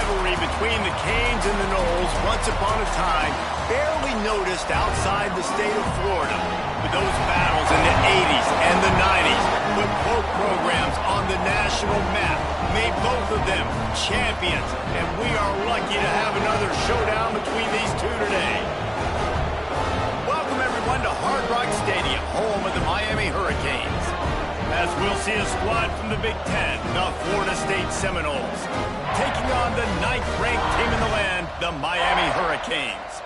rivalry between the Canes and the Noles, once upon a time, barely noticed outside the state of Florida. But those battles in the 80s and the 90s put both programs on the national map, made both of them champions, and we are lucky to have another showdown between these two today. Welcome, everyone, to Hard Rock Stadium, home of the Miami Hurricanes. As we'll see a squad from the Big Ten, the Florida State Seminoles, taking on the 9th-ranked team in the land, the Miami Hurricanes.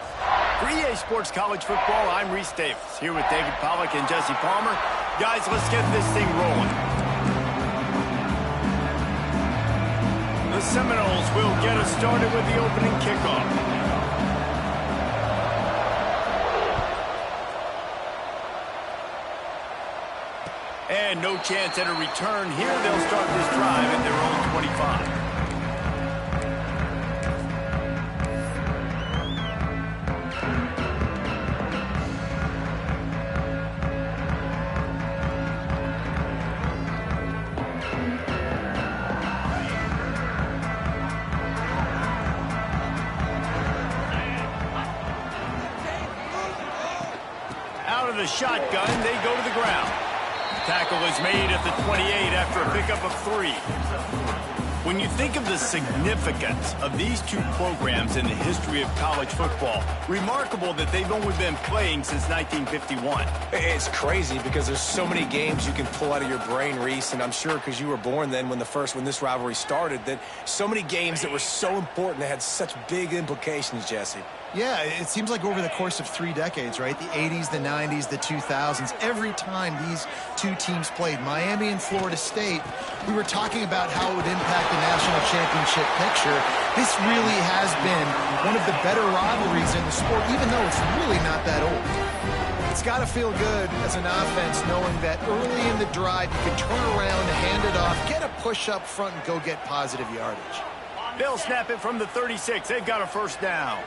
For EA Sports College Football, I'm Reese Davis, here with David Pollack and Jesse Palmer. Guys, let's get this thing rolling. The Seminoles will get us started with the opening kickoff. And no chance at a return here. They'll start this drive at their own 25. Out of the shotgun, they go to the ground. Tackle is made at the 28 after a pickup of 3. When you think of the significance of these two programs in the history of college football, remarkable that they've only been playing since 1951. It's crazy because there's so many games you can pull out of your brain, Reese, and I'm sure because you were born then when this rivalry started, that so many games that were so important that had such big implications, Jesse. Yeah, it seems like over the course of 3 decades, right? The 80s, the 90s, the 2000s, every time these two teams played, Miami and Florida State, we were talking about how it would impact the national championship picture. This really has been one of the better rivalries in the sport, even though it's really not that old. It's got to feel good as an offense knowing that early in the drive you can turn around, hand it off, get a push up front, and go get positive yardage. They'll snap it from the 36. They've got a first down.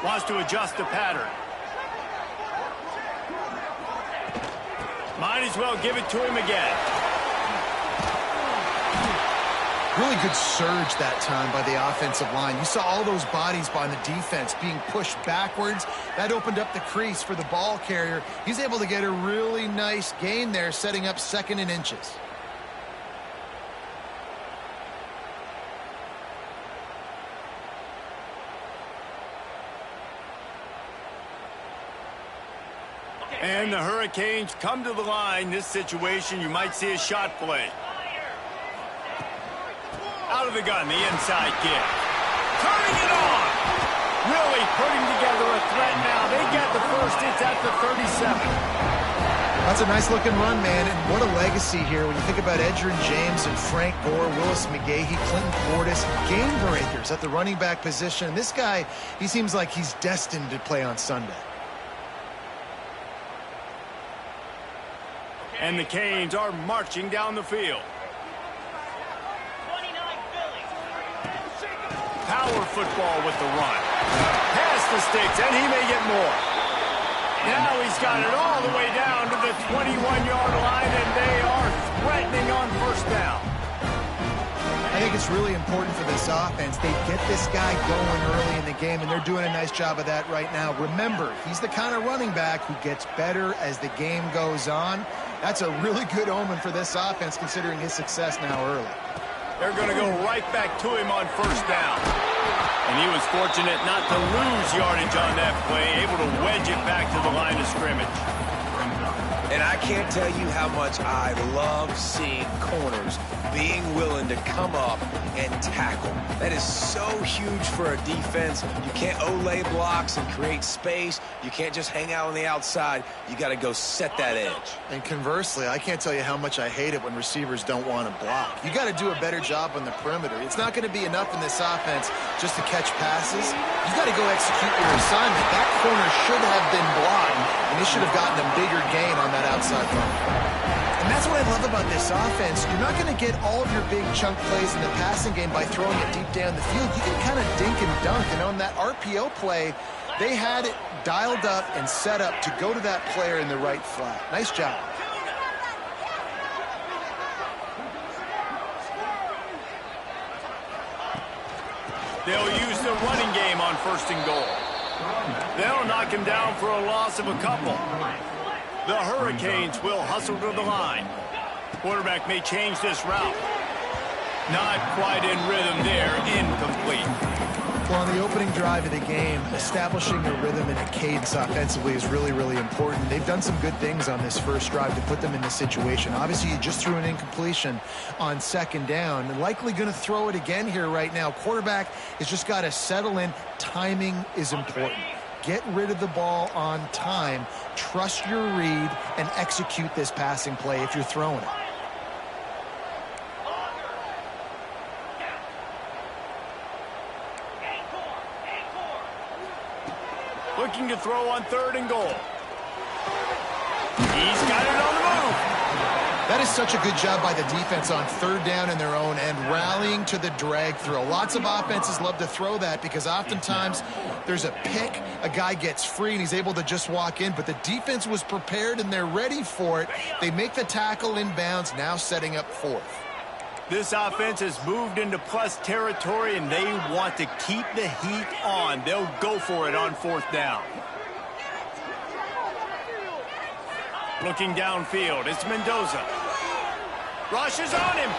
Wants to adjust the pattern. Might as well give it to him again. Really good surge that time by the offensive line. You saw all those bodies by the defense being pushed backwards. That opened up the crease for the ball carrier. He's able to get a really nice gain there, setting up 2nd and inches. And the Hurricanes come to the line. This situation, you might see a shot play. Out of the gun, the inside kick. Turning it on. Really putting together a threat now. They get the first. It's at the 37. That's a nice-looking run, man, and what a legacy here when you think about Edgerrin James and Frank Gore, Willis McGahee, Clinton Portis, game breakers at the running back position. This guy, he seems like he's destined to play on Sunday. And the Canes are marching down the field. Power football with the run. Past the sticks, and he may get more. Now he's got it all the way down to the 21-yard line, and they are threatening on first down. I think it's really important for this offense. They get this guy going early in the game, and they're doing a nice job of that right now. Remember, he's the kind of running back who gets better as the game goes on. That's a really good omen for this offense, considering his success now early. They're going to go right back to him on first down. And he was fortunate not to lose yardage on that play, able to wedge it back to the line of scrimmage. And I can't tell you how much I love seeing corners being willing to come up and tackle. That is so huge for a defense. You can't olay blocks and create space. You can't just hang out on the outside. You got to go set that edge. And conversely, I can't tell you how much I hate it when receivers don't want to block. You got to do a better job on the perimeter. It's not going to be enough in this offense just to catch passes. You got to go execute your assignment. That corner should have been blocked, and they should have gotten a bigger gain on that outside run. And that's what I love about this offense. You're not going to get all of your big chunk plays in the passing game by throwing it deep down the field. You can kind of dink and dunk. And on that RPO play, they had it dialed up and set up to go to that player in the right flat. Nice job. They'll use the running game on 1st and goal. They'll knock him down for a loss of a couple. The Hurricanes will hustle to the line. Quarterback may change this route. Not quite in rhythm there. Incomplete. Well, on the opening drive of the game, establishing a rhythm and a cadence offensively is really, really important. They've done some good things on this first drive to put them in this situation. Obviously, you just threw an incompletion on 2nd down. And likely going to throw it again here right now. Quarterback has just got to settle in. Timing is important. Get rid of the ball on time. Trust your read and execute this passing play if you're throwing it. Looking to throw on 3rd and goal. He's got it on the move. That is such a good job by the defense on 3rd down in their own end, rallying to the drag throw. Lots of offenses love to throw that because oftentimes there's a pick, a guy gets free, and he's able to just walk in. But the defense was prepared, and they're ready for it. They make the tackle inbounds, now setting up 4th. This offense has moved into plus territory, and they want to keep the heat on. They'll go for it on 4th down. Looking downfield, it's Mendoza. Rushes on him.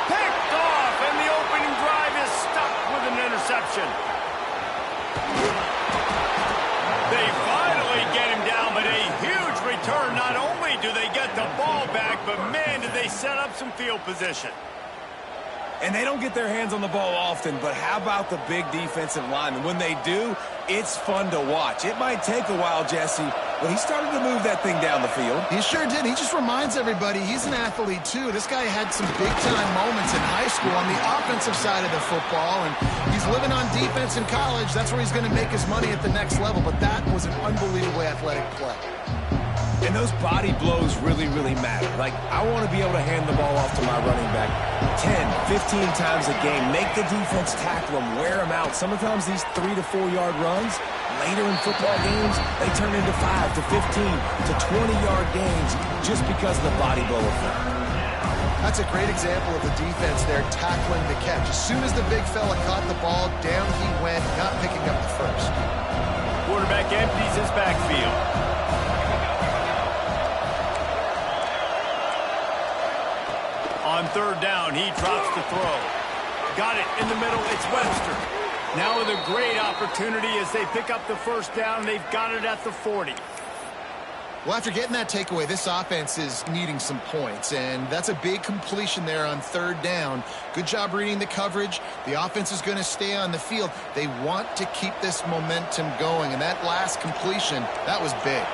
Picked off, and the opening drive is stuck with an interception. They finally get him down, but a huge return. Not only do they get the ball back, but man, did they set up some field position. And they don't get their hands on the ball often, but how about the big defensive linemen? When they do, it's fun to watch. It might take a while, Jesse, but he started to move that thing down the field. He sure did. He just reminds everybody he's an athlete, too. This guy had some big-time moments in high school on the offensive side of the football, and he's living on defense in college. That's where he's going to make his money at the next level, but that was an unbelievably athletic play. And those body blows really, really matter. Like, I want to be able to hand the ball off to my running back 10, 15 times a game. Make the defense tackle them, wear them out. Sometimes these 3 to 4 yard runs, later in football games, they turn into 5 to 15 to 20-yard gains just because of the body blow effect. That's a great example of the defense there tackling the catch. As soon as the big fella caught the ball, down he went, not picking up the first. Quarterback empties his backfield. On 3rd down, he drops the throw. Got it in the middle. It's Webster. Now with a great opportunity as they pick up the 1st down. They've got it at the 40. Well, after getting that takeaway, this offense is needing some points, and that's a big completion there on 3rd down. Good job reading the coverage. The offense is going to stay on the field. They want to keep this momentum going, and that last completion, that was big.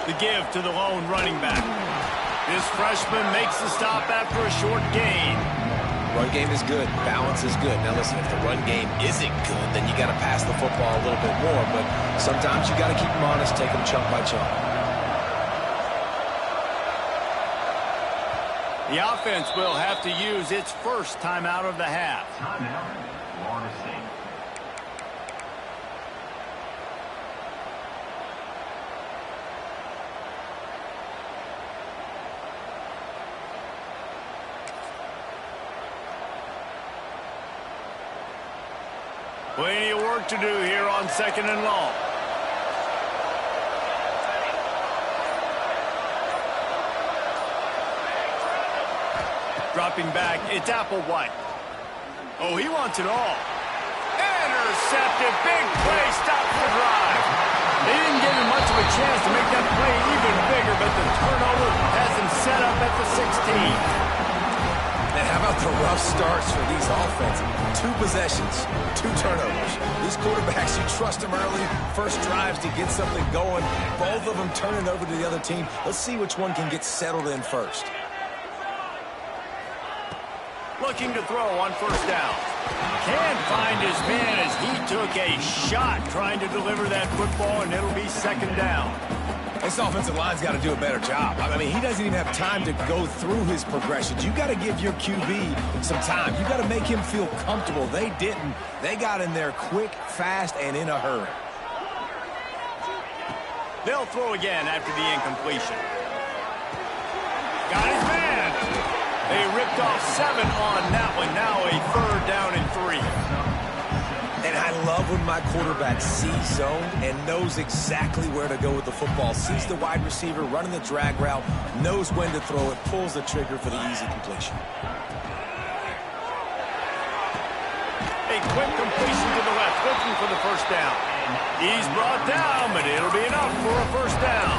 The give to the lone running back. This freshman makes the stop after a short gain. Run game is good. Balance is good. Now, listen, if the run game isn't good, then you got to pass the football a little bit more. But sometimes you got to keep them honest, take them chunk by chunk. The offense will have to use its first timeout of the half. Timeout, Florida State. Plenty of work to do here on 2nd and long. Dropping back, it's Applewhite. Oh, he wants it all. Intercepted, big play, stops the drive. They didn't give him much of a chance to make that play even bigger, but the turnover has him set up at the 16. And how about the rough starts for these offenses? 2 possessions, 2 turnovers. These quarterbacks, you trust them early. First drives to get something going. Both of them turning over to the other team. Let's see which one can get settled in first. Looking to throw on 1st down. Can't find his man as he took a shot trying to deliver that football, and it'll be 2nd down. This offensive line's got to do a better job. I mean, he doesn't even have time to go through his progressions. You got to give your QB some time. You got to make him feel comfortable. They didn't. They got in there quick, fast, and in a hurry. They'll throw again after the incompletion. Got his man. They ripped off 7 on that one. Now a 3rd down and 3. And I love when my quarterback sees zone and knows exactly where to go with the football. Sees the wide receiver running the drag route, knows when to throw it, pulls the trigger for the easy completion. A quick completion to the left, looking for the 1st down. He's brought down, but it'll be enough for a 1st down.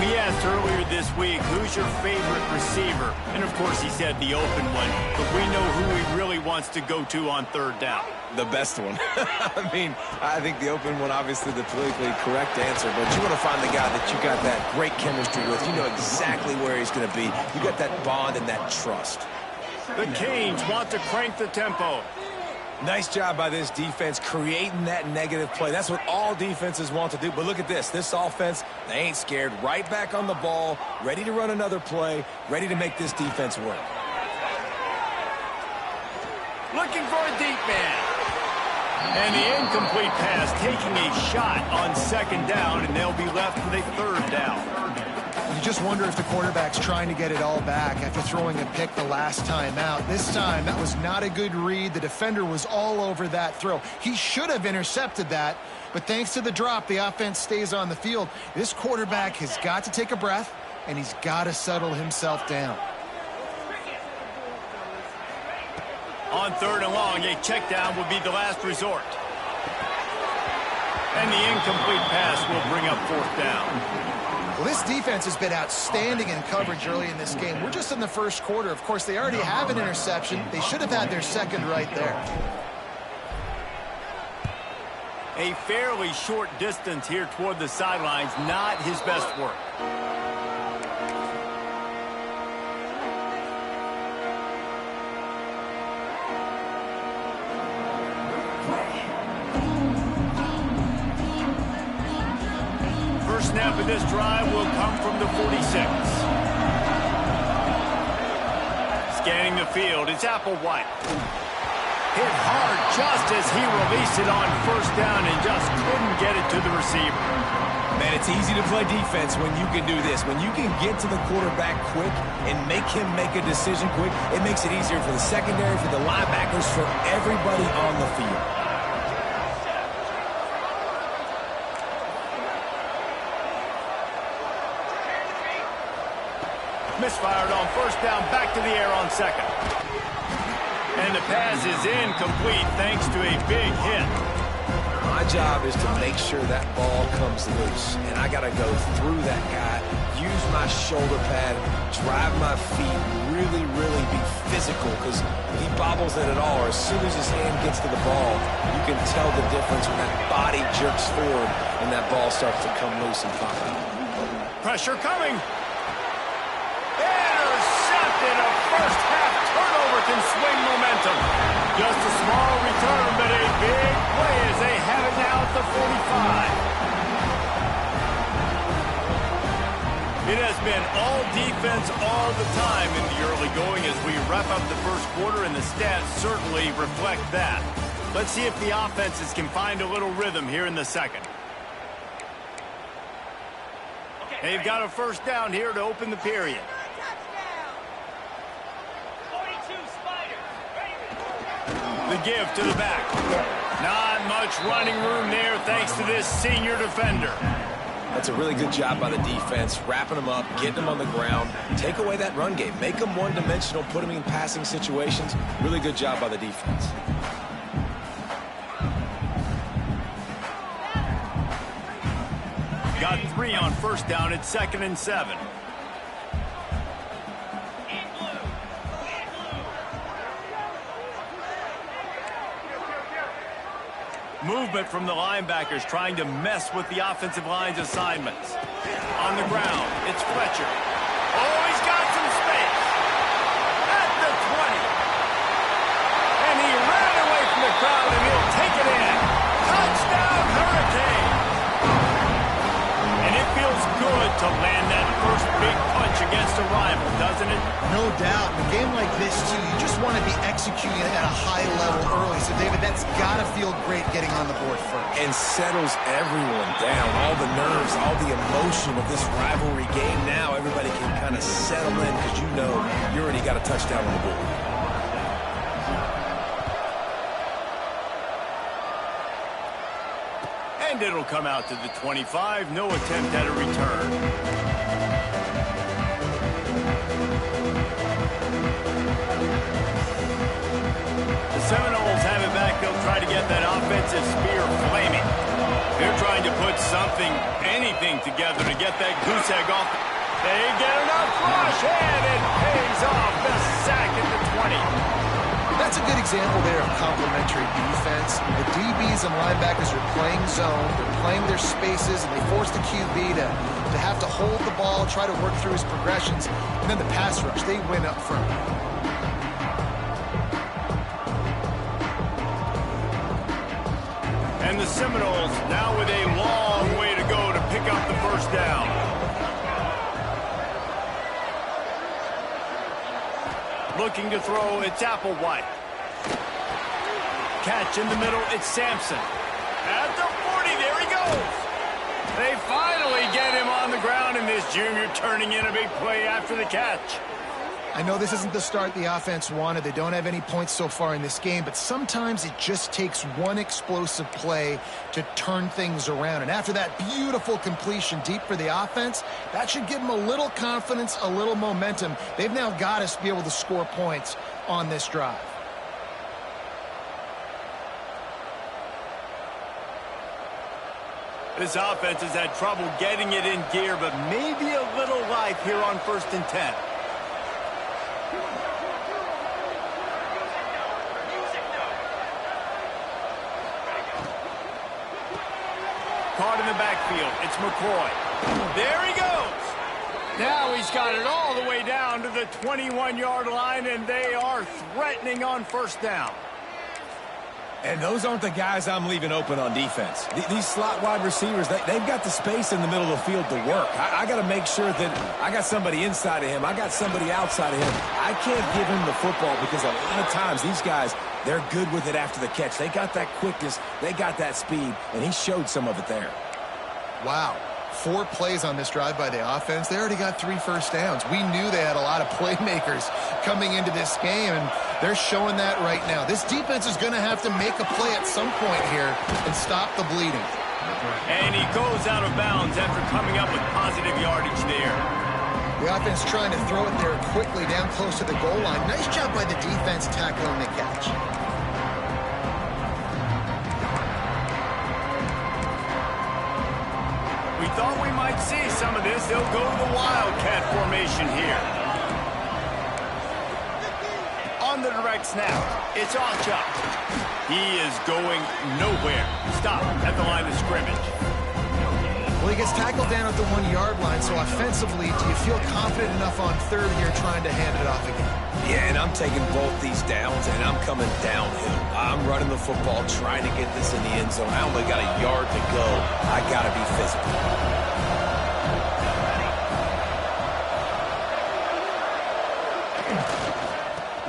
We asked earlier this week, who's your favorite receiver? And, of course, he said the open one. But we know who he really wants to go to on 3rd down. The best one. I mean, I think the open one, obviously the politically correct answer, but you want to find the guy that you got that great chemistry with. You know exactly where he's going to be. You got that bond and that trust. The Canes want to crank the tempo. Nice job by this defense creating that negative play. That's what all defenses want to do. But look at this. This offense, they ain't scared. Right back on the ball, ready to run another play, ready to make this defense work. Looking for a deep man. And the incomplete pass, taking a shot on 2nd down, and they'll be left with a 3rd down. You just wonder if the quarterback's trying to get it all back after throwing a pick the last time out. This time, that was not a good read. The defender was all over that throw. He should have intercepted that, but thanks to the drop, the offense stays on the field. This quarterback has got to take a breath, and he's got to settle himself down. On 3rd and long, a check down would be the last resort. And the incomplete pass will bring up 4th down. Well, this defense has been outstanding in coverage early in this game. We're just in the 1st quarter. Of course, they already have an interception. They should have had their 2nd right there. A fairly short distance here toward the sidelines, not his best work. Snap of this drive will come from the 46. Scanning the field, it's Applewhite. Hit hard just as he released it on 1st down and just couldn't get it to the receiver. Man, it's easy to play defense when you can do this. When you can get to the quarterback quick and make him make a decision quick, it makes it easier for the secondary, for the linebackers, for everybody on the field. Misfired on 1st down, back to the air on 2nd. And the pass is incomplete thanks to a big hit. My job is to make sure that ball comes loose. And I got to go through that guy, use my shoulder pad, drive my feet, really, really be physical because he bobbles it at all. Or as soon as his hand gets to the ball, you can tell the difference when that body jerks forward and that ball starts to come loose and pop out. Pressure coming. And a 1st half turnover can swing momentum. Just a small return, but a big play as they have it now at the 45. It has been all defense all the time in the early going as we wrap up the 1st quarter, and the stats certainly reflect that. Let's see if the offenses can find a little rhythm here in the 2nd. They've got a 1st down here to open the period. The give to the back. Not much running room there thanks to this senior defender. That's a really good job by the defense, wrapping them up, getting them on the ground. Take away that run game. Make them one-dimensional, put them in passing situations. Really good job by the defense. Got 3 on 1st down at 2nd and 7. Movement from the linebackers trying to mess with the offensive line's assignments. On the ground, it's Fletcher. Oh, he's got some space. At the 20. And he ran away from the crowd, and he'll take it in. Touchdown, Hurricane. And it feels good good to land that first big punch against a rival, doesn't it? No doubt. In a game like this, too, you just want to be executing at a high level early. So, David, that's got to feel great getting on the board first. And settles everyone down. All the nerves, all the emotion of this rivalry game. Now everybody can kind of settle in because you know you already got a touchdown on the board. And it'll come out to the 25. No attempt at a return. The Seminoles have it back. They'll try to get that offensive spear flaming. They're trying to put something, anything together to get that goose egg off. They get enough rush, and it pays off. The sack at the 20. That's a good example there of complementary defense. The DBs and linebackers are playing zone, they're playing their spaces, and they force the QB to have to hold the ball, try to work through his progressions, and then the pass rush, they win up front. And the Seminoles now with a long way to go to pick up the first down. Looking to throw, it's Applewhite. Catch in the middle, it's Sampson. At the 40, there he goes. They finally get him on the ground, and this junior turning in a big play after the catch. I know this isn't the start the offense wanted. They don't have any points so far in this game, but sometimes it just takes one explosive play to turn things around. And after that beautiful completion deep for the offense, that should give them a little confidence, a little momentum. They've now got us to be able to score points on this drive. This offense has had trouble getting it in gear, but maybe a little life here on 1st and 10. Caught in the backfield. It's McCoy. There he goes. Now he's got it all the way down to the 21-yard line, and they are threatening on 1st down. And those aren't the guys I'm leaving open on defense. These slot wide receivers, they've got the space in the middle of the field to work. I got to make sure that I got somebody inside of him. I got somebody outside of him. I can't give him the football because a lot of times these guys, they're good with it after the catch. They got that quickness. They got that speed, and he showed some of it there. Wow. 4 plays on this drive by the offense. They already got 3 first downs. We knew they had a lot of playmakers coming into this game, and they're showing that right now. This defense is going to have to make a play at some point here and stop the bleeding. And he goes out of bounds after coming up with positive yardage there. The offense trying to throw it there quickly down close to the goal line. Nice job by the defense tackling the catch. We thought we might see some of this. They'll go to the Wildcat formation here. On the direct snap, it's Ochoa. He is going nowhere. Stop at the line of scrimmage. Well, he gets tackled down at the 1-yard line, so offensively, do you feel confident enough on 3rd here trying to hand it off again? Yeah, and I'm taking both these downs, and I'm coming downhill. I'm running the football, trying to get this in the end zone. I only got a yard to go. I got to be physical.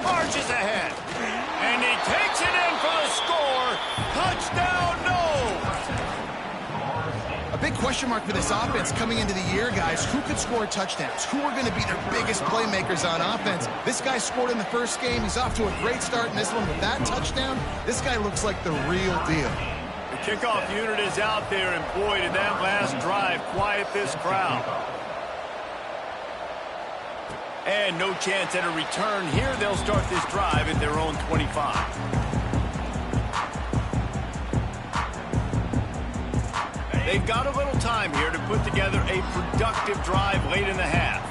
Marches ahead. And he takes it in for the score. Touchdown, no! A big question mark for this offense coming into the year, guys. Who could score touchdowns? Who are going to be their biggest playmakers on offense? This guy scored in the first game. He's off to a great start in this one. With that touchdown, this guy looks like the real deal. The kickoff unit is out there, and boy, did that last drive quiet this crowd. And no chance at a return here. They'll start this drive at their own 25. They've got a little time here to put together a productive drive late in the half.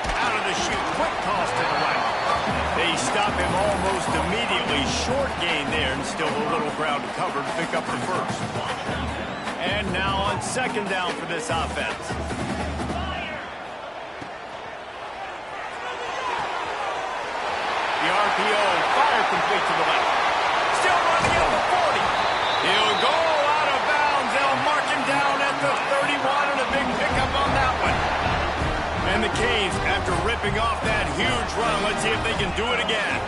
Out of the chute, quick toss to the right. They stop him almost immediately. Short gain there, and still a little ground to cover to pick up the first. And now on 2nd down for this offense. The RPO, fire complete to the left. Still running at the 40. He'll go out of bounds. They'll mark do it again.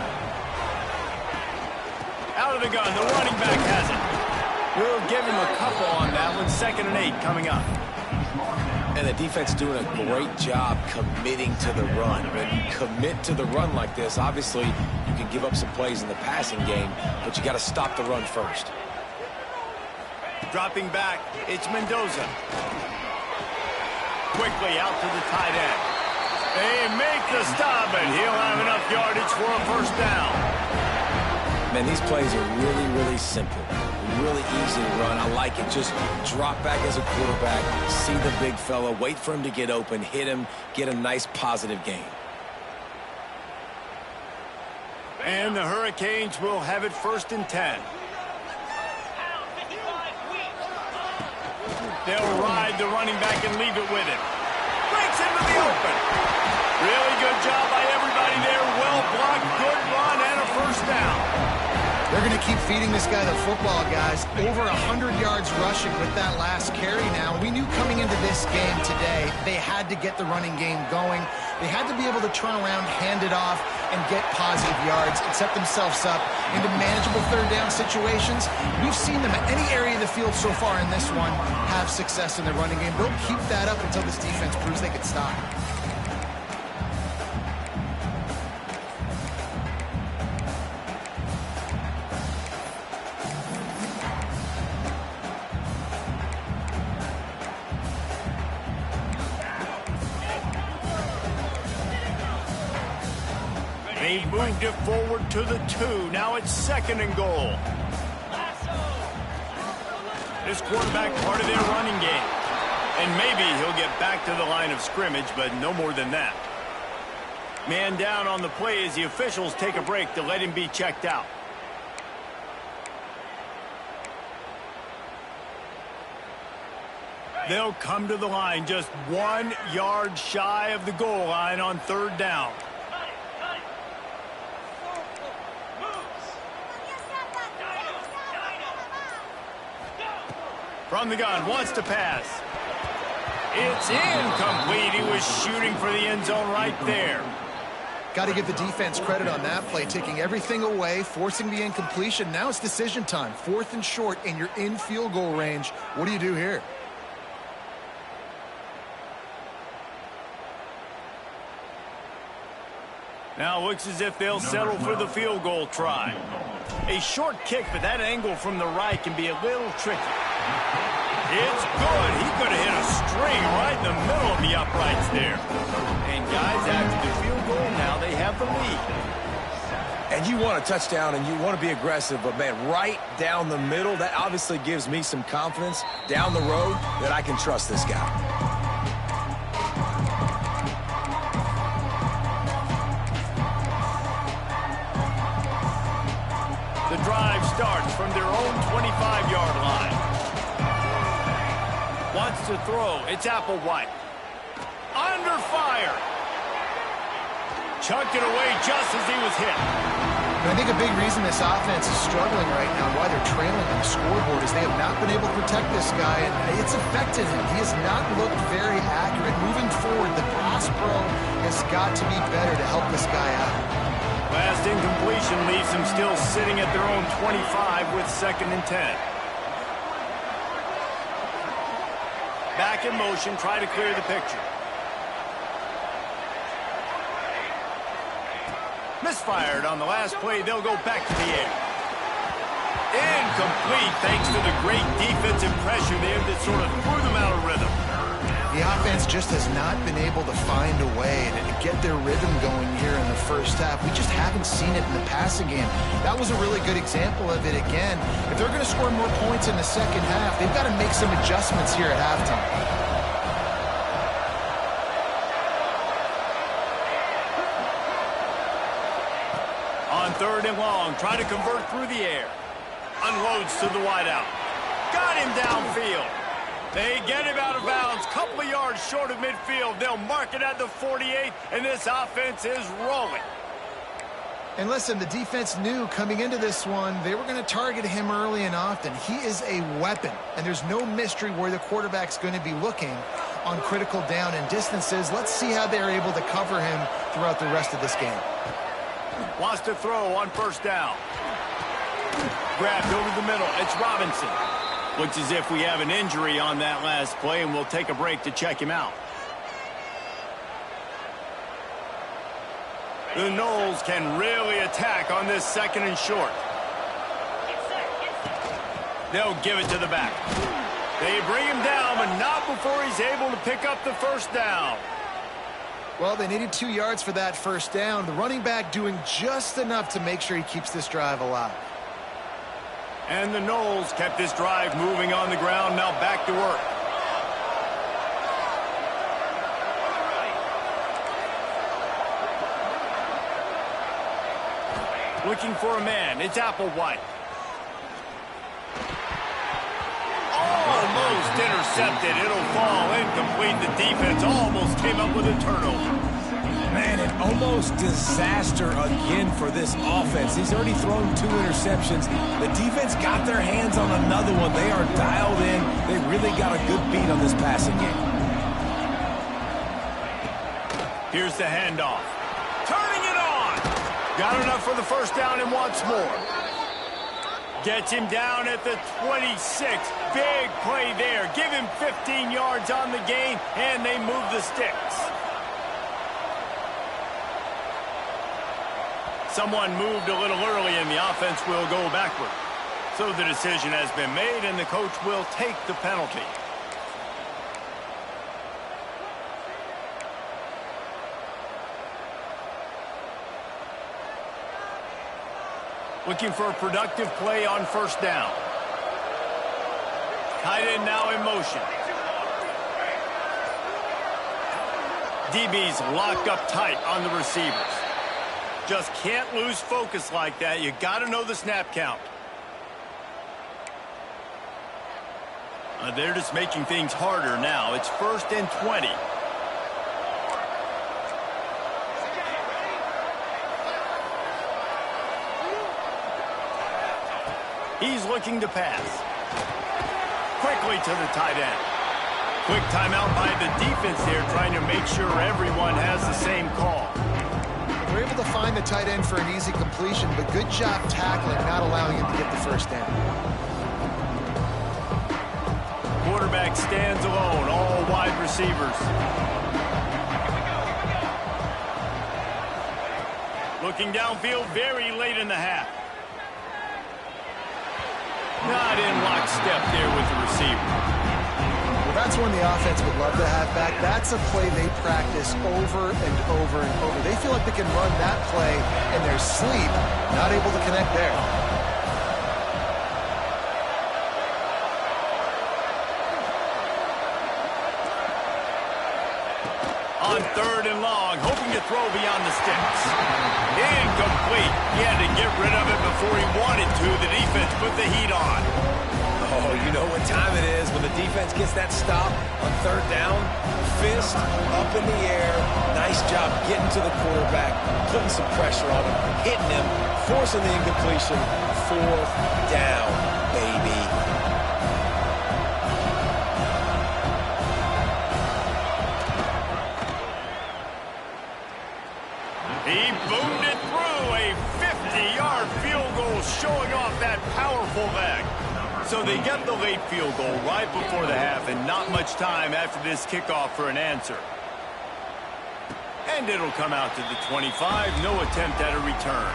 Out of the gun, the running back has it. We'll give him a couple on that one. 2nd and 8 coming up. And the defense doing a great job committing to the run. When you commit to the run like this, obviously you can give up some plays in the passing game, but you got to stop the run first. Dropping back, it's Mendoza. Quickly out to the tight end. They make the stop, and he'll have enough yardage for a 1st down. Man, these plays are really, really simple. Really easy to run. I like it. Just drop back as a quarterback, see the big fella, wait for him to get open, hit him, get a nice positive gain. And the Hurricanes will have it 1st and 10. They'll ride the running back and leave it with him. Breaks into the open. Really good job by everybody there. Well blocked, good run, and a 1st down. They're going to keep feeding this guy the football, guys. Over 100 yards rushing with that last carry now. We knew coming into this game today, they had to get the running game going. They had to be able to turn around, hand it off, and get positive yards and set themselves up into manageable 3rd down situations. We've seen them at any area of the field so far in this one have success in the running game. They'll keep that up until this defense proves they can stop. They've moved it forward to the 2. Now it's 2nd and goal. This quarterback part of their running game. And maybe he'll get back to the line of scrimmage, but no more than that. Man down on the play as the officials take a break to let him be checked out. They'll come to the line just 1 yard shy of the goal line on 3rd down. From the gun, wants to pass. It's incomplete. He was shooting for the end zone right there. Got to give the defense credit on that play, taking everything away, forcing the incompletion. Now it's decision time. 4th and short, and you're in field goal range. What do you do here? Now looks as if they'll settle for the field goal try. A short kick, but that angle from the right can be a little tricky. It's good. He could have hit a string right in the middle of the uprights there. And guys, after the field goal, now they have the lead. And you want a touchdown and you want to be aggressive, but man, right down the middle, that obviously gives me some confidence down the road that I can trust this guy. The drive starts from their own 25-yard line. Wants to throw. It's Applewhite. Under fire. Chucked it away just as he was hit. I think a big reason this offense is struggling right now, why they're trailing on the scoreboard, is they have not been able to protect this guy, and it's affected him. He has not looked very accurate. Moving forward, the pass pro has got to be better to help this guy out. Last incompletion leaves them still sitting at their own 25 with 2nd and 10. Back in motion, try to clear the picture. Misfired on the last play. They'll go back to the air. Incomplete thanks to the great defensive pressure there that sort of threw them out of rhythm. The offense just has not been able to find a way to get their rhythm going here in the first half. We just haven't seen it in the passing game. That was a really good example of it again. If they're going to score more points in the second half, they've got to make some adjustments here at halftime. On 3rd and long, try to convert through the air. Unloads to the wideout. Got him downfield. They get him out of bounds, couple of yards short of midfield. They'll mark it at the 48, and this offense is rolling. And listen, the defense knew coming into this one, they were going to target him early and often. He is a weapon, and there's no mystery where the quarterback's going to be looking on critical down and distances. Let's see how they're able to cover him throughout the rest of this game. Wants to throw on first down. Grabbed over the middle. It's Robinson. Looks as if we have an injury on that last play, and we'll take a break to check him out. The Noles can really attack on this second and short. They'll give it to the back. They bring him down, but not before he's able to pick up the first down. Well, they needed 2 yards for that first down. The running back doing just enough to make sure he keeps this drive alive. And the Noles kept this drive moving on the ground. Now back to work. Looking for a man. It's Applewhite. Almost intercepted. It'll fall incomplete. The defense almost came up with a turnover. Man, an almost disaster again for this offense. He's already thrown 2 interceptions. The defense got their hands on another one. They are dialed in. They really got a good beat on this passing game. Here's the handoff. Turning it on. Got enough for the first down and wants more. Gets him down at the 26. Big play there. Give him 15 yards on the gain, and they move the sticks. Someone moved a little early, and the offense will go backward. So the decision has been made, and the coach will take the penalty. Looking for a productive play on first down. Tight end now in motion. DB's locked up tight on the receivers. Just can't lose focus like that. You got to know the snap count. They're just making things harder now. It's 1st and 20. He's looking to pass. Quickly to the tight end. Quick timeout by the defense there, trying to make sure everyone has the same call. We're able to find the tight end for an easy completion, but good job tackling, not allowing him to get the first down. Quarterback stands alone, all wide receivers. Looking downfield very late in the half. Not in lockstep there with the receiver. Well, that's one the offense would love to have back. That's a play they practice over and over and over. They feel like they can run that play in their sleep, not able to connect there. On 3rd and long, hoping to throw beyond the sticks. Incomplete. He had to get rid of it before he wanted to. The defense put the heat on. Oh, you know what time it is when the defense gets that stop on 3rd down. Fist up in the air. Nice job getting to the quarterback, putting some pressure on him, hitting him, forcing the incompletion. 4th down, baby. He boomed it through. A 50-yard field goal showing off that powerful leg. So they get the late field goal right before the half, and not much time after this kickoff for an answer. And it'll come out to the 25. No attempt at a return.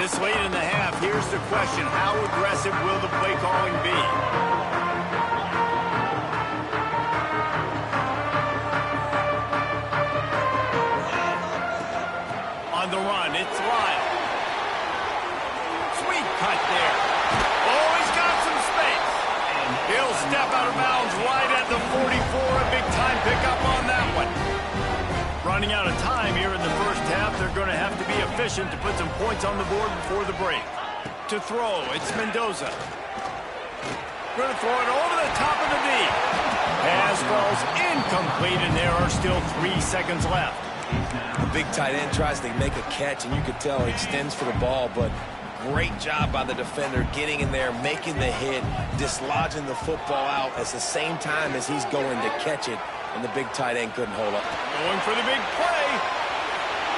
This late in the half, here's the question. How aggressive will the play calling be? On the run, it's Lyle. Sweet cut there. Oh, he's got some space. He'll step out of bounds right at the 44. A big-time pickup on that one. Running out of time here in the first half. They're going to have to be efficient to put some points on the board before the break. To throw, it's Mendoza. Going to throw it over the top of the knee. Pass falls incomplete, and there are still 3 seconds left. The big tight end tries to make a catch, and you could tell he extends for the ball, but great job by the defender getting in there, making the hit, dislodging the football out at the same time as he's going to catch it, and the big tight end couldn't hold up. Going for the big play.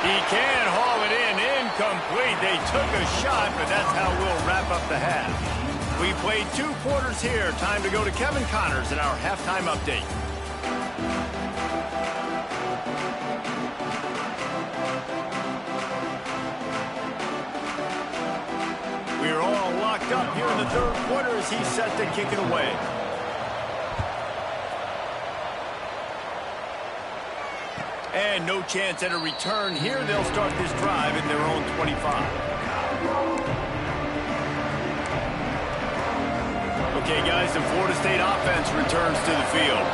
He can haul it in. Incomplete. They took a shot, but that's how we'll wrap up the half. We played 2 quarters here. Time to go to Kevin Connors in our halftime update. We're all locked up here in the 3rd quarter as he's set to kick it away. And no chance at a return here. They'll start this drive in their own 25. Okay, guys, the Florida State offense returns to the field.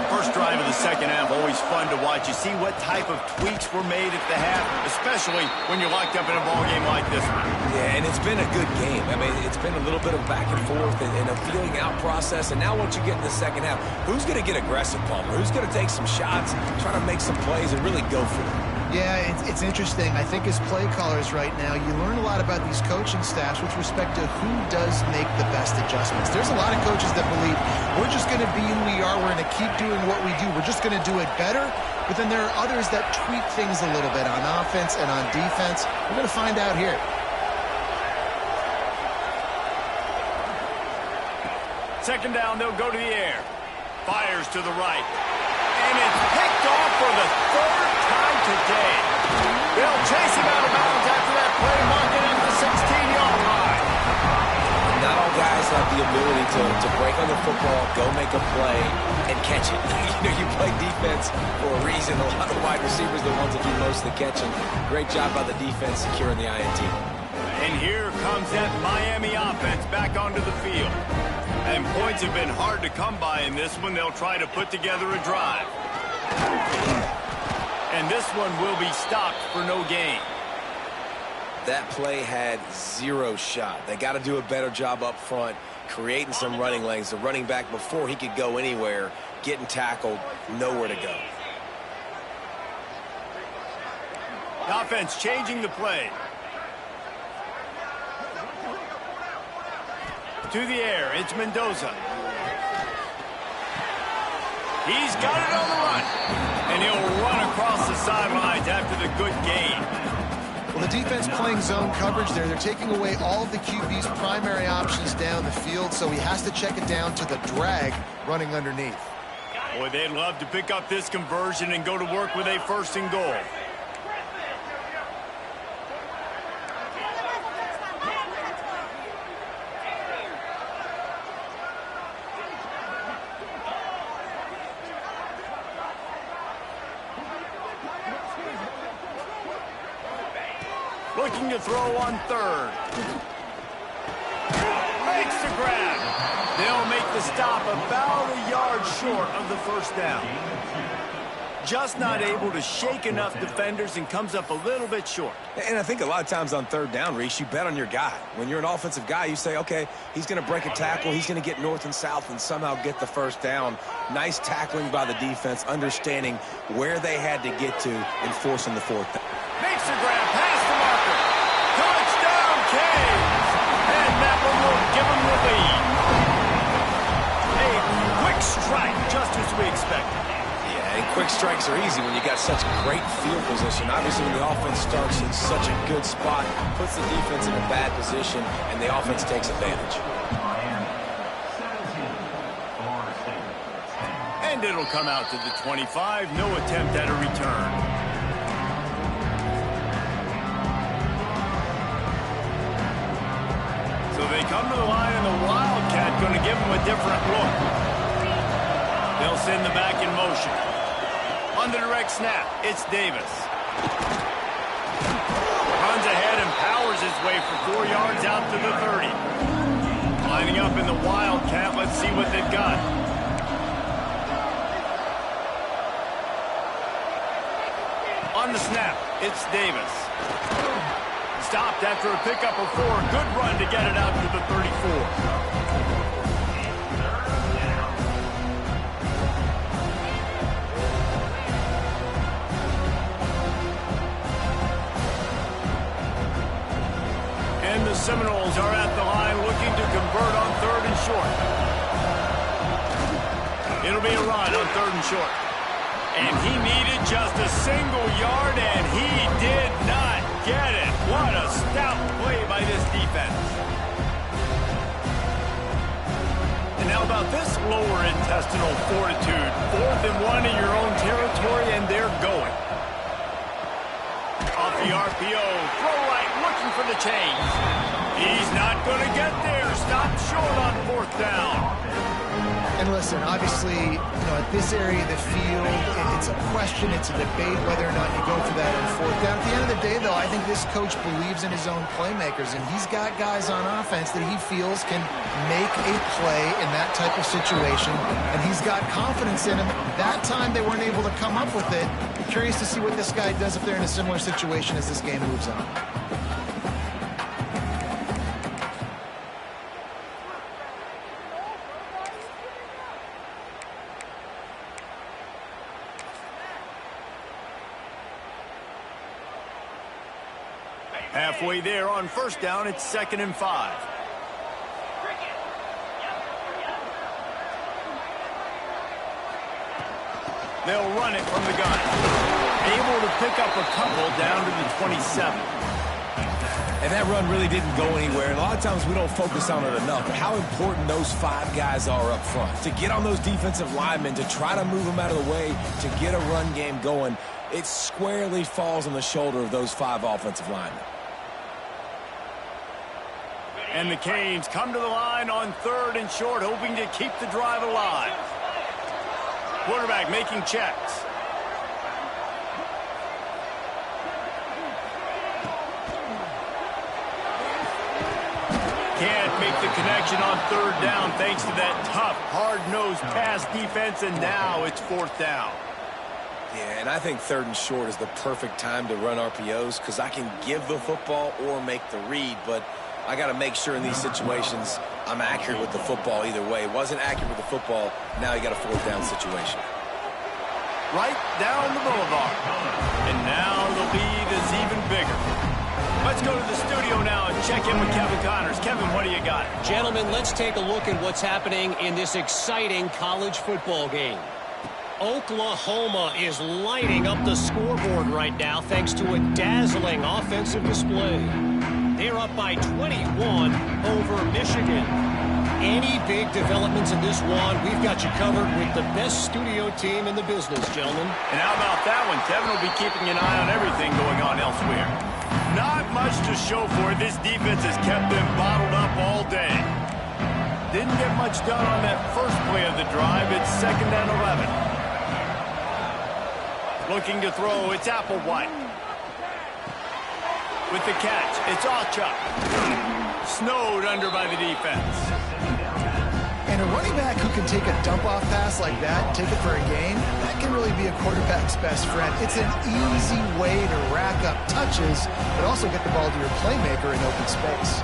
First drive of the 2nd half, always fun to watch. You see what type of tweaks were made at the half, especially when you're locked up in a ball game like this one. Yeah, and it's been a good game. I mean, it's been a little bit of back and forth and a feeling out process. And now once you get in the 2nd half, who's going to get aggressive, Palmer? Who's going to take some shots, try to make some plays, and really go for it? Yeah, it's interesting. I think as play callers right now, you learn a lot about these coaching staffs with respect to who does make the best adjustments. There's a lot of coaches that believe we're just going to be who we are. We're going to keep doing what we do. We're just going to do it better. But then there are others that tweak things a little bit on offense and on defense. We're going to find out here. Second down, they'll go to the air. Fires to the right. And it's picked off for the 3rd time today. They'll chase him out of bounds after that play, marking at the 16-yard line. Not all guys have the ability to break on the football, go make a play, and catch it. You play defense for a reason. A lot of wide receivers are the ones that do most of the catching. Great job by the defense securing the INT. And here comes that Miami offense back onto the field. And points have been hard to come by in this one. They'll try to put together a drive. And this one will be stopped for no gain. That play had 0 shot. They got to do a better job up front, creating some running lanes. The running back, before he could go anywhere, getting tackled, nowhere to go. The offense changing the play. To the air, it's Mendoza. He's got it on the run. And he'll run across the sidelines after the good gain. Well, the defense playing zone coverage there. They're taking away all of the QB's primary options down the field, so he has to check it down to the drag running underneath. Boy, they'd love to pick up this conversion and go to work with a 1st and goal. Looking to throw on 3rd. Makes the grab. They'll make the stop about a yard short of the 1st down. Just not able to shake enough defenders and comes up a little bit short. And I think a lot of times on 3rd down, Reese, you bet on your guy. When you're an offensive guy, you say, okay, he's going to break a tackle. He's going to get north and south and somehow get the 1st down. Nice tackling by the defense, understanding where they had to get to and forcing the 4th down. Makes the grab past the marker. Touchdown, Canes! And that one will give them the lead. A quick strike, just as we expected. Yeah, and quick strikes are easy when you got such great field position. Obviously, when the offense starts in such a good spot, puts the defense in a bad position, and the offense takes advantage. And it'll come out to the 25. No attempt at a return. So they come to the line, and the Wildcat going to give them a different look. They'll send the back in motion. On the direct snap, it's Davis. Runs ahead and powers his way for 4 yards out to the 30. Lining up in the Wildcat. Let's see what they've got. On the snap, it's Davis. Stopped after a pickup of 4. Good run to get it out to the 34. And the Seminoles are at the line looking to convert on 3rd and short. It'll be a run on 3rd and short. And he needed just a single yard, and he did not get it. What a stout play by this defense. And how about this lower intestinal fortitude? 4th and 1 in your own territory, and they're going. Off the RPO, throw right, looking for the change. He's not going to get there. Stop short on 4th down. And listen, obviously, at this area of the field, it's a question, it's a debate whether or not you go for that on 4th down. At the end of the day, though, I think this coach believes in his own playmakers, and he's got guys on offense that he feels can make a play in that type of situation, and he's got confidence in him. That time they weren't able to come up with it. I'm curious to see what this guy does if they're in a similar situation as this game moves on. Halfway there on 1st down, it's 2nd and 5. They'll run it from the gun. Able to pick up a couple down to the 27. And that run really didn't go anywhere. And a lot of times we don't focus on it enough, but how important those 5 guys are up front. To get on those defensive linemen, to try to move them out of the way, to get a run game going, it squarely falls on the shoulder of those 5 offensive linemen. And the Canes come to the line on 3rd and short, hoping to keep the drive alive. Quarterback making checks. Can't make the connection on 3rd down thanks to that tough, hard-nosed pass defense, and now it's 4th down. Yeah, and I think 3rd and short is the perfect time to run RPOs because I can give the football or make the read, but I got to make sure in these situations I'm accurate with the football either way. Wasn't accurate with the football, now you got a 4th down situation. Right down the boulevard. And now the lead is even bigger. Let's go to the studio now and check in with Kevin Connors. Kevin, what do you got? Gentlemen, let's take a look at what's happening in this exciting college football game. Oklahoma is lighting up the scoreboard right now thanks to a dazzling offensive display. They're up by 21 over Michigan. Any big developments in this one, we've got you covered with the best studio team in the business, gentlemen. And how about that one? Kevin will be keeping an eye on everything going on elsewhere. Not much to show for it. This defense has kept them bottled up all day. Didn't get much done on that first play of the drive. It's 2nd and 11. Looking to throw, it's Applewhite. With the catch, it's Ochuk. Snowed under by the defense. And a running back who can take a dump-off pass like that and take it for a gain, that can really be a quarterback's best friend. It's an easy way to rack up touches, but also get the ball to your playmaker in open space.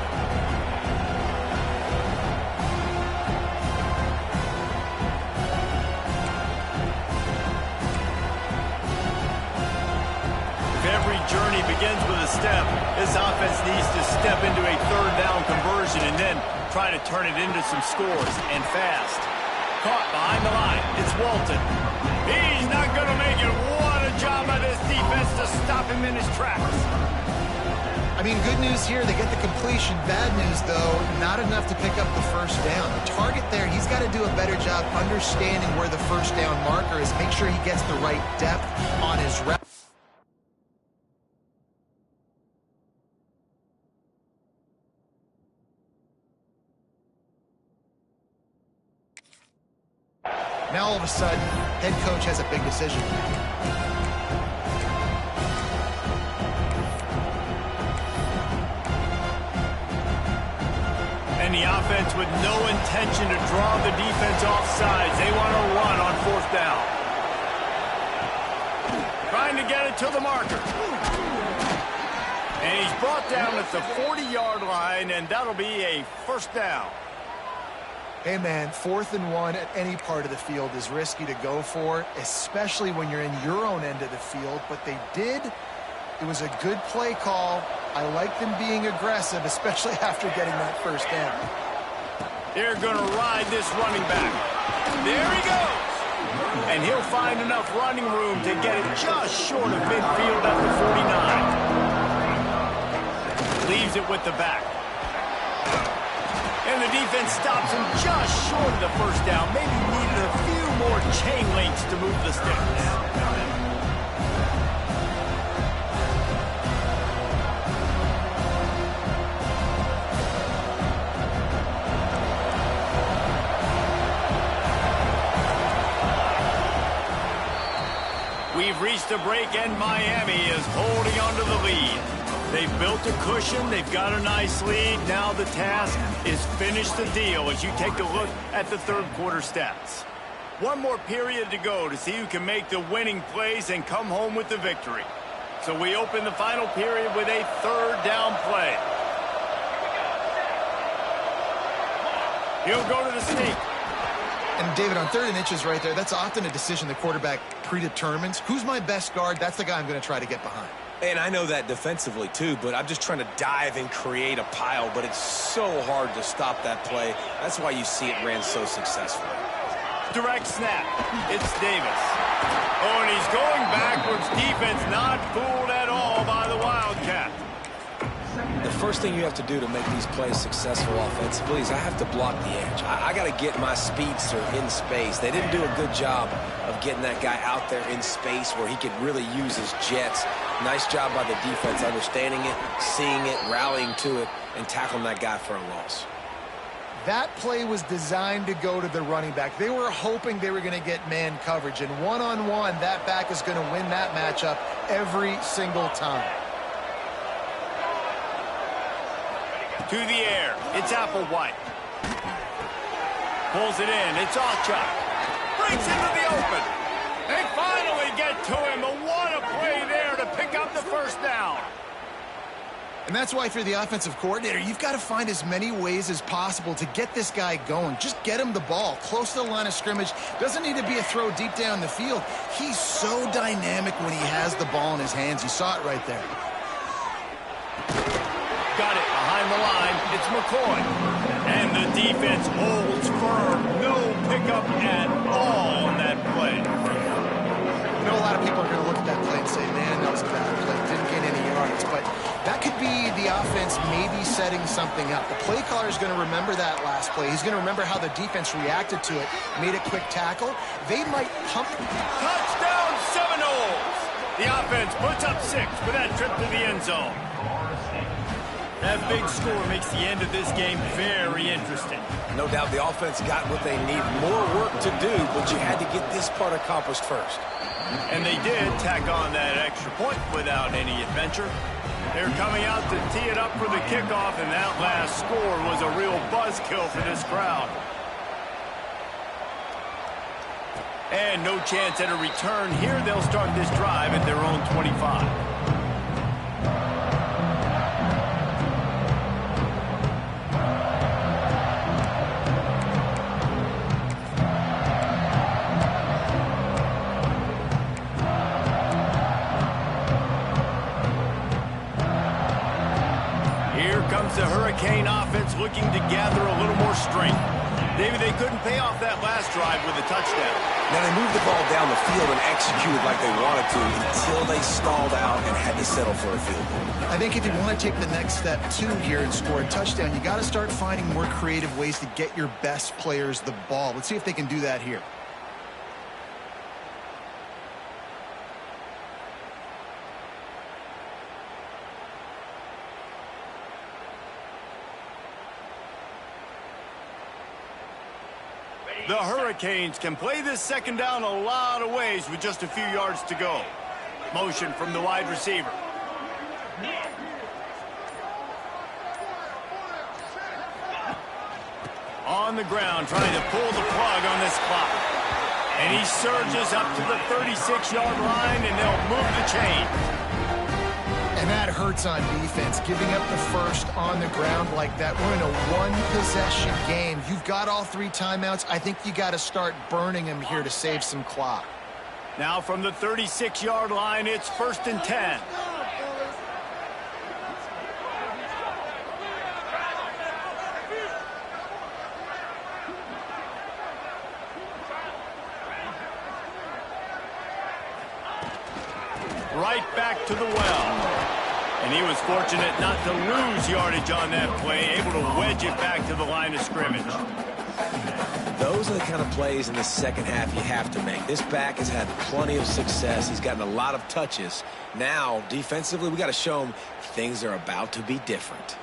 Journey begins with a step. This offense needs to step into a 3rd down conversion and then try to turn it into some scores, and fast. Caught behind the line. It's Walton. He's not going to make it. What a job by this defense to stop him in his tracks. I mean, good news here, they get the completion. Bad news, though, not enough to pick up the 1st down. The target there, he's got to do a better job understanding where the 1st down marker is. Make sure he gets the right depth on his route. Now, all of a sudden, head coach has a big decision. And the offense with no intention to draw the defense off sides. They want to run on 4th down. Trying to get it to the marker. And he's brought down at the 40-yard line, and that'll be a 1st down. Hey, man, 4th and 1 at any part of the field is risky to go for, especially when you're in your own end of the field. But they did. It was a good play call. I like them being aggressive, especially after getting that 1st down. They're going to ride this running back. There he goes. And he'll find enough running room to get it just short of midfield at the 49. Leaves it with the back. And the defense stops him just short of the first down. Maybe needed a few more chain links to move the sticks. We've reached a break, and Miami is holding on to the lead. They've built a cushion. They've got a nice lead. Now the task is finish the deal as you take a look at the third quarter stats. One more period to go to see who can make the winning plays and come home with the victory. So we open the final period with a third down play. He'll go to the sneak. And David, on 3rd and inches right there, that's often a decision the quarterback predetermines. Who's my best guard? That's the guy I'm going to try to get behind. And I know that defensively, too, but I'm just trying to dive and create a pile, but it's so hard to stop that play. That's why you see it ran so successfully. Direct snap. It's Davis. Oh, and he's going backwards. Defense not fooled at all by the Wildcat. The first thing you have to do to make these plays successful offensively is I have to block the edge. I got to get my speedster in space. They didn't do a good job of getting that guy out there in space where he could really use his jets. Nice job by the defense understanding it, seeing it, rallying to it, and tackling that guy for a loss. That play was designed to go to the running back. They were hoping they were going to get man coverage, and one-on-one, that back is going to win that matchup every single time. To the air. It's Applewhite. Pulls it in. It's Ochuk. Breaks into the open. They finally get to him. But what a play there to pick up the first down. And that's why if you're the offensive coordinator, you've got to find as many ways as possible to get this guy going. Just get him the ball close to the line of scrimmage. Doesn't need to be a throw deep down the field. He's so dynamic when he has the ball in his hands. You saw it right there. Got it behind the line. It's McCoy. And the defense holds firm. No pickup at all on that play. You know, a lot of people are going to look at that play and say, man, that was a bad play. Didn't gain any yards. But that could be the offense maybe setting something up. The play caller is going to remember that last play. He's going to remember how the defense reacted to it, made a quick tackle. They might pump. Touchdown Seminoles! The offense puts up 6 for that trip to the end zone. That big score makes the end of this game very interesting. No doubt the offense got what they need. More work to do, but you had to get this part accomplished first. And they did tack on that extra point without any adventure. They're coming out to tee it up for the kickoff, and that last score was a real buzzkill for this crowd. And no chance at a return here. They'll start this drive at their own 25. The Hurricane offense looking to gather a little more strength. Maybe they couldn't pay off that last drive with a touchdown. Now they moved the ball down the field and executed like they wanted to until they stalled out and had to settle for a field goal. I think if you want to take the next step too here and score a touchdown, you got to start finding more creative ways to get your best players the ball. Let's see if they can do that here. The Hurricanes can play this second down a lot of ways with just a few yards to go. Motion from the wide receiver. On the ground, trying to pull the plug on this clock. And he surges up to the 36-yard line, and they'll move the chain. And that hurts on defense, giving up the first on the ground like that. We're in a one-possession game. You've got all 3 timeouts. I think you got to start burning them here to save some clock. Now from the 36-yard line, it's 1st and 10. right back to the well. And he was fortunate not to lose yardage on that play, able to wedge it back to the line of scrimmage. Those are the kind of plays in the second half you have to make. This back has had plenty of success. He's gotten a lot of touches. Now, defensively, we got to show him things are about to be different.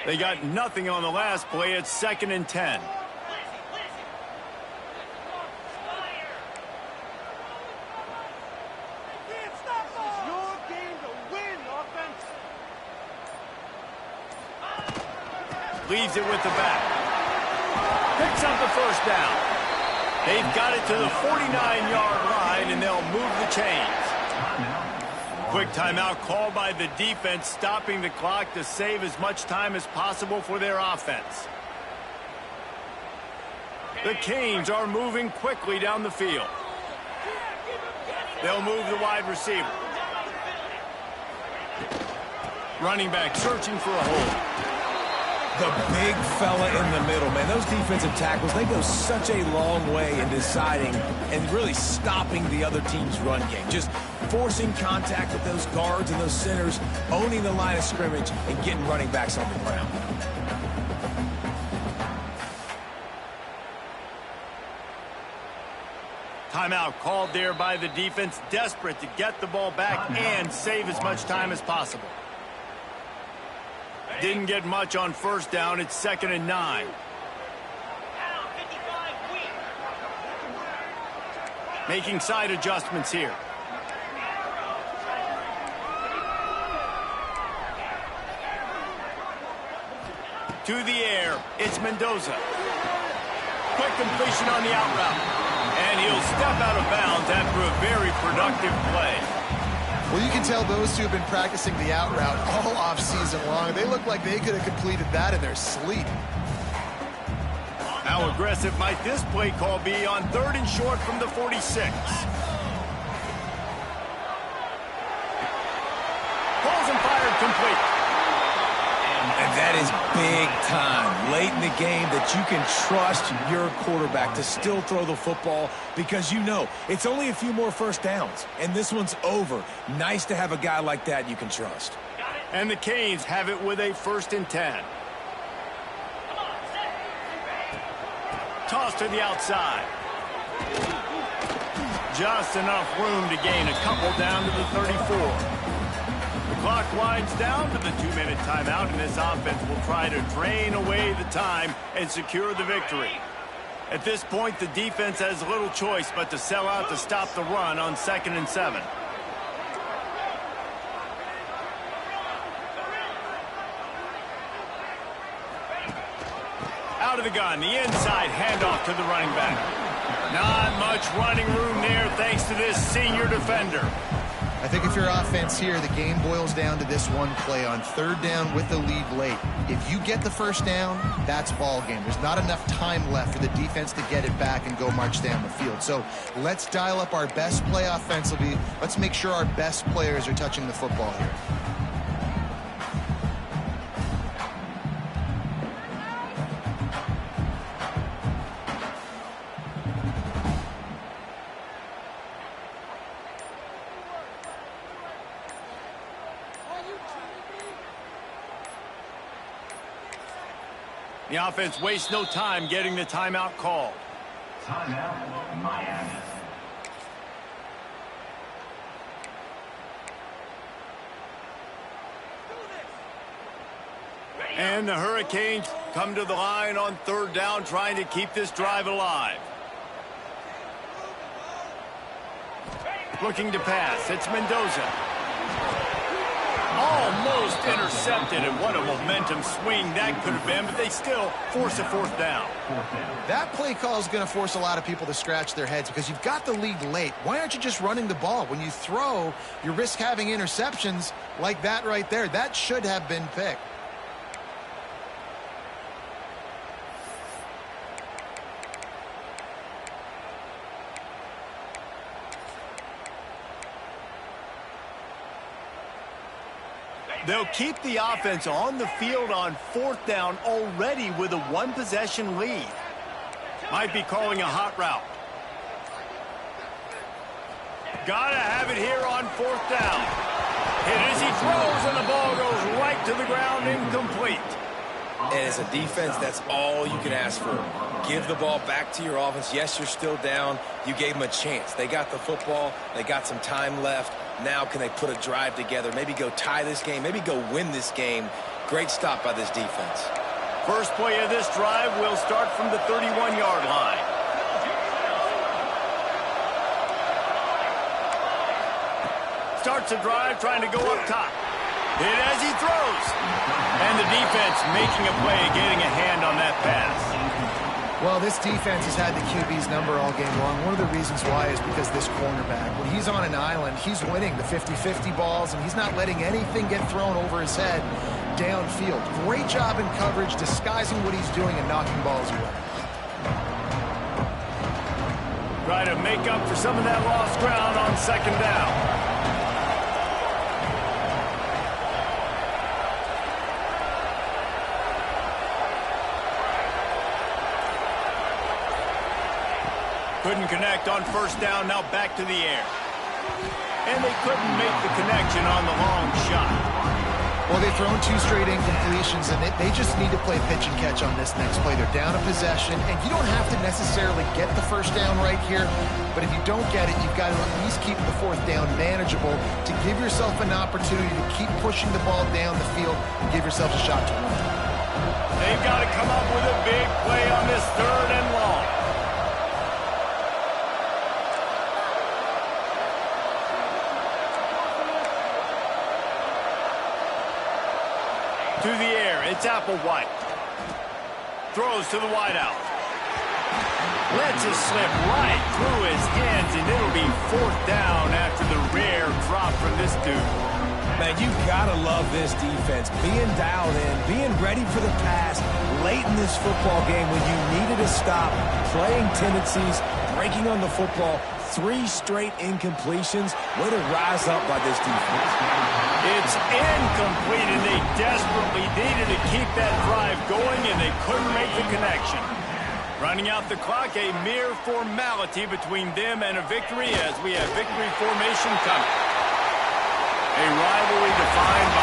They got nothing on the last play. It's 2nd and 10. Leaves it with the back. Picks up the first down. They've got it to the 49-yard line, and they'll move the chains. Quick timeout called by the defense, stopping the clock to save as much time as possible for their offense. The Canes are moving quickly down the field. They'll move the wide receiver. Running back searching for a hole. The big fella in the middle, man. Those defensive tackles, they go such a long way in deciding and really stopping the other team's run game. Just forcing contact with those guards and those centers, owning the line of scrimmage, and getting running backs on the ground. Timeout called there by the defense, desperate to get the ball back and save as much time as possible. Didn't get much on first down. It's 2nd and 9. Making side adjustments here. To the air, it's Mendoza. Quick completion on the out route. And he'll step out of bounds after a very productive play. Well, you can tell those two have been practicing the out route all off-season long. They look like they could have completed that in their sleep. How aggressive might this play call be on 3rd and short from the 46? Pulls and fired complete. And that is big time late in the game that you can trust your quarterback to still throw the football because you know it's only a few more first downs, and this one's over. Nice to have a guy like that you can trust. And the Canes have it with a 1st and 10. Toss to the outside. Just enough room to gain a couple down to the 34. The clock winds down to the 2-minute timeout, and this offense will try to drain away the time and secure the victory. At this point, the defense has little choice but to sell out to stop the run on 2nd and 7. Out of the gun, the inside handoff to the running back. Not much running room there thanks to this senior defender. I think if you're offense here, the game boils down to this one play on 3rd down with the lead late. If you get the first down, that's ball game. There's not enough time left for the defense to get it back and go march down the field. So let's dial up our best play offensively. Let's make sure our best players are touching the football here. The offense wastes no time getting the timeout called. Timeout, Miami. And the Hurricanes come to the line on 3rd down, trying to keep this drive alive. Looking to pass. It's Mendoza. Almost intercepted, and what a momentum swing that could have been, but they still force a 4th down. That play call is going to force a lot of people to scratch their heads because you've got the lead late. Why aren't you just running the ball? When you throw, you risk having interceptions like that right there. That should have been picked. They'll keep the offense on the field on 4th down already with a one-possession lead. Might be calling a hot route. Gotta have it here on 4th down. Hit as he throws, and the ball goes right to the ground, incomplete. And as a defense, that's all you can ask for. Give the ball back to your offense. Yes, you're still down. You gave them a chance. They got the football. They got some time left. Now can they put a drive together, maybe go tie this game, maybe go win this game. Great stop by this defense. First play of this drive will start from the 31-yard line. Starts a drive trying to go up top. Hit as he throws. And the defense making a play, getting a hand on that pass. Well, this defense has had the QB's number all game long. One of the reasons why is because this cornerback, when he's on an island, he's winning the 50-50 balls, and he's not letting anything get thrown over his head downfield. Great job in coverage, disguising what he's doing and knocking balls away. Try to make up for some of that lost ground on 2nd down. Couldn't connect on 1st down, now back to the air. And they couldn't make the connection on the long shot. Well, they've thrown 2 straight incompletions, and they just need to play pitch and catch on this next play. They're down a possession, and you don't have to necessarily get the 1st down right here, but if you don't get it, you've got to at least keep the 4th down manageable to give yourself an opportunity to keep pushing the ball down the field and give yourself a shot to win. They've got to come up with a big play on this 3rd and long. To the air, it's Applewhite. Throws to the wideout. Lets it slip right through his hands, and it'll be 4th down after the rare drop from this dude. Man, you gotta love this defense. Being dialed in, being ready for the pass late in this football game when you needed a stop, playing tendencies, breaking on the football, 3 straight incompletions. Way to rise up by this defense. It's incomplete, and they desperately needed to keep that drive going, and they couldn't make the connection. Running out the clock, a mere formality between them and a victory as we have victory formation coming. A rivalry defined by